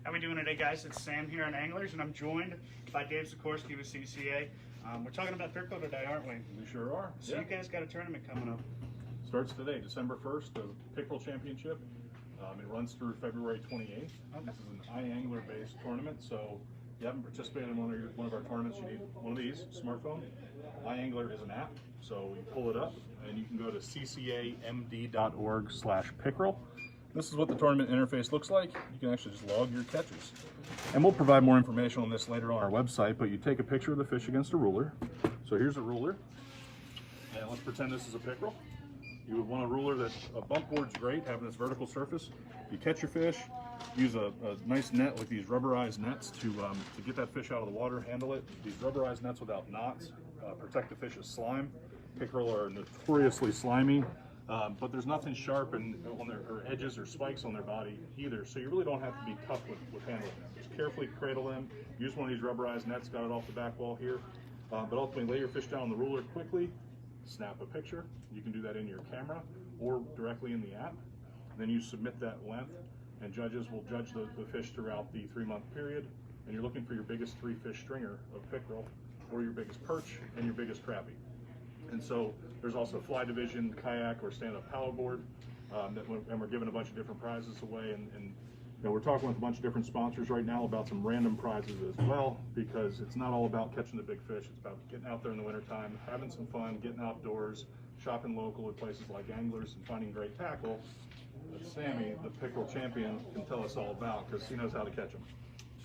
How we doing today, guys? It's Sam here on Anglers, and I'm joined by Dave Sikorsky with CCA. We're talking about pickerel today, aren't we? We sure are. So you guys got a tournament coming up. Starts today, December 1st, the Pickerel Championship. It runs through February 28th. Okay. This is an iAngler-based tournament, so if you haven't participated in one of our tournaments, you need one of these, smartphone. iAngler is an app, so you pull it up, and you can go to ccamd.org/pickerel. This is what the tournament interface looks like. You can actually just log your catches. And we'll provide more information on this later on our website, but you take a picture of the fish against a ruler. So here's a ruler, and let's pretend this is a pickerel. You would want a ruler that a bump board's great, having this vertical surface. You catch your fish, use a nice net with these rubberized nets to get that fish out of the water, handle it. These rubberized nets without knots protect the fish's slime. Pickerel are notoriously slimy. But there's nothing sharp on their edges or spikes on their body either, so you really don't have to be tough with handling them. Just carefully cradle them, use one of these rubberized nets, got it off the back wall here, but ultimately lay your fish down on the ruler quickly, snap a picture. You can do that in your camera or directly in the app. And then you submit that length, and judges will judge the fish throughout the 3-month period, and you're looking for your biggest 3-fish stringer of pickerel, or your biggest perch, and your biggest crappie. And so there's also fly division, kayak, or stand-up paddleboard, and we're giving a bunch of different prizes away. And you know, we're talking with a bunch of different sponsors right now about some random prizes as well, because it's not all about catching the big fish. It's about getting out there in the wintertime, having some fun, getting outdoors, shopping local at places like Anglers, and finding great tackle that Sammy, the pickerel champion, can tell us all about, because he knows how to catch them.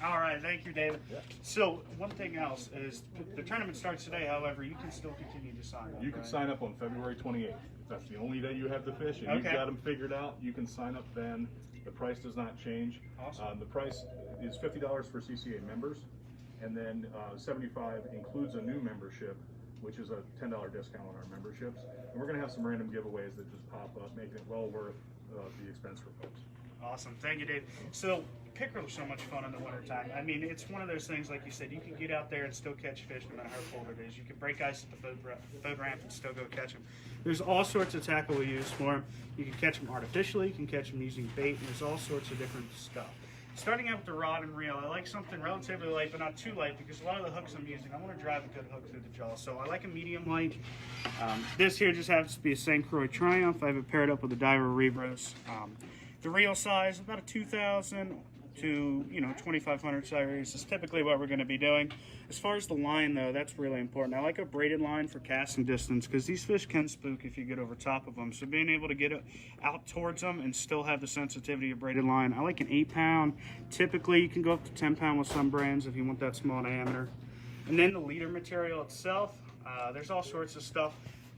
All right, thank you, David. Yeah. So one thing else is the tournament starts today. However, you can still continue to sign up. You can sign up on February 28th. If that's the only day you have the fish and you've got them figured out, you can sign up then. The price does not change. Awesome. The price is $50 for CCA members, and then $75 includes a new membership, which is a $10 discount on our memberships. And we're going to have some random giveaways that just pop up, making it well worth the expense for folks. Awesome, thank you, Dave. So pickerel are so much fun in the wintertime. I mean, it's one of those things, like you said, you can get out there and still catch fish no matter how cold it is. You can break ice at the boat ramp and still go catch them. There's all sorts of tackle we use for them. You can catch them artificially, you can catch them using bait, and there's all sorts of different stuff. Starting out with the rod and reel, I like something relatively light, but not too light, because a lot of the hooks I'm using, I want to drive a good hook through the jaw. So I like a medium light. This here just happens to be a St. Croix Triumph. I have it paired up with a Diver Rebros. The reel size, about a 2,000 to 2,500 size is typically what we're going to be doing. As far as the line, though, that's really important. I like a braided line for casting distance, because these fish can spook if you get over top of them. So being able to get out towards them and still have the sensitivity of braided line. I like an 8-pound. Typically, you can go up to 10-pound with some brands if you want that small diameter. And then the leader material itself, there's all sorts of stuff.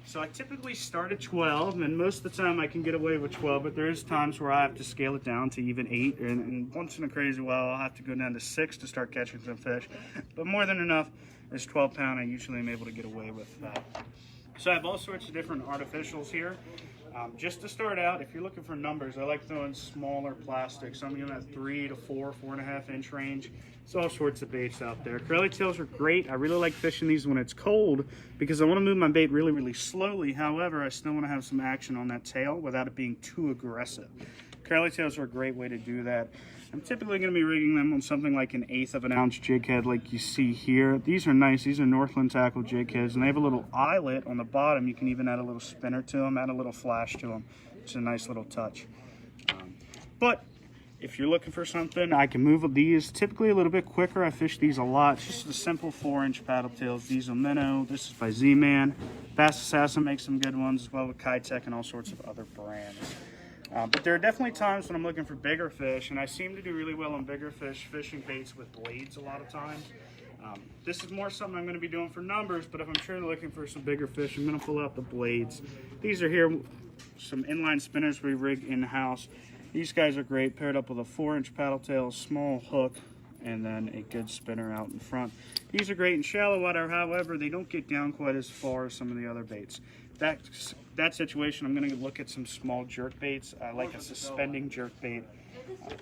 So I typically start at 12, and most of the time I can get away with 12, but there is times where I have to scale it down to even 8, and once in a crazy while I'll have to go down to 6 to start catching some fish. But more than enough is 12-pound. I usually am able to get away with that. So I have all sorts of different artificials here. Just to start out, if you're looking for numbers, I like throwing smaller plastics. Some of them have 3 to 4, 4.5 inch range. There's all sorts of baits out there. Curly tails are great. I really like fishing these when it's cold, because I want to move my bait really, really slowly. However, I still want to have some action on that tail without it being too aggressive. Curly tails are a great way to do that. I'm typically going to be rigging them on something like an 1/8 of an ounce jig head, like you see here. These are nice. These are Northland Tackle jig heads, and they have a little eyelet on the bottom. You can even add a little spinner to them, add a little flash to them. It's a nice little touch. But if you're looking for something, I can move these typically a little bit quicker. I fish these a lot. It's just the simple 4-inch paddle tails. Diesel Minnow. This is by Z-Man. Bass Assassin makes some good ones, as well with Kitech and all sorts of other brands. But there are definitely times when I'm looking for bigger fish, and I seem to do really well on bigger fish, fishing baits with blades a lot of times. This is more something I'm going to be doing for numbers, but if I'm truly looking for some bigger fish, I'm going to pull out the blades. These are here, some inline spinners we rig in-house. These guys are great, paired up with a 4-inch paddle tail, small hook, and then a good spinner out in front. These are great in shallow water, however, they don't get down quite as far as some of the other baits. That situation, I'm going to look at some small jerk baits. I like a suspending jerk bait.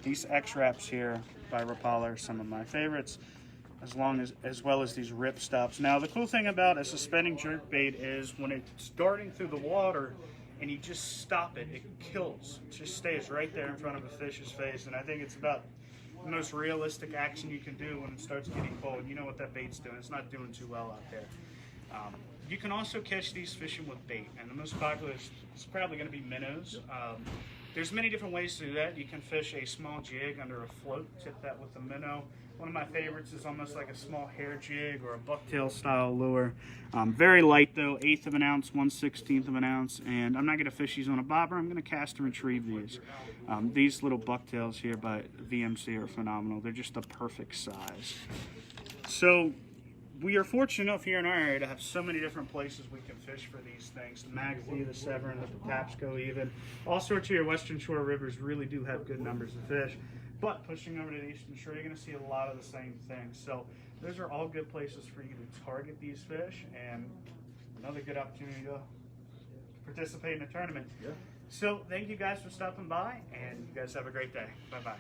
These X-Wraps here by Rapala are some of my favorites, as well as these rip stops. Now, the cool thing about a suspending jerk bait is when it's darting through the water and you just stop it, it kills. It just stays right there in front of a fish's face, and I think it's about most realistic action you can do when it starts getting cold. You know what that bait's doing. It's not doing too well out there. You can also catch these fishing with bait, and the most popular is probably going to be minnows. There's many different ways to do that. You can fish a small jig under a float, tip that with a minnow. One of my favorites is almost like a small hair jig or a bucktail style lure. Very light though, 1/8 of an ounce, 1/16 of an ounce, and I'm not going to fish these on a bobber. I'm going to cast and retrieve these. These little bucktails here by VMC are phenomenal. They're just the perfect size. So we are fortunate enough here in our area to have so many different places we can fish for these things. The Magazine, the Severn, the Patapsco even. All sorts of your Western Shore rivers really do have good numbers of fish. But pushing over to the Eastern Shore, you're going to see a lot of the same things. So those are all good places for you to target these fish, and another good opportunity to participate in a tournament. Yeah. So thank you guys for stopping by, and you guys have a great day. Bye-bye.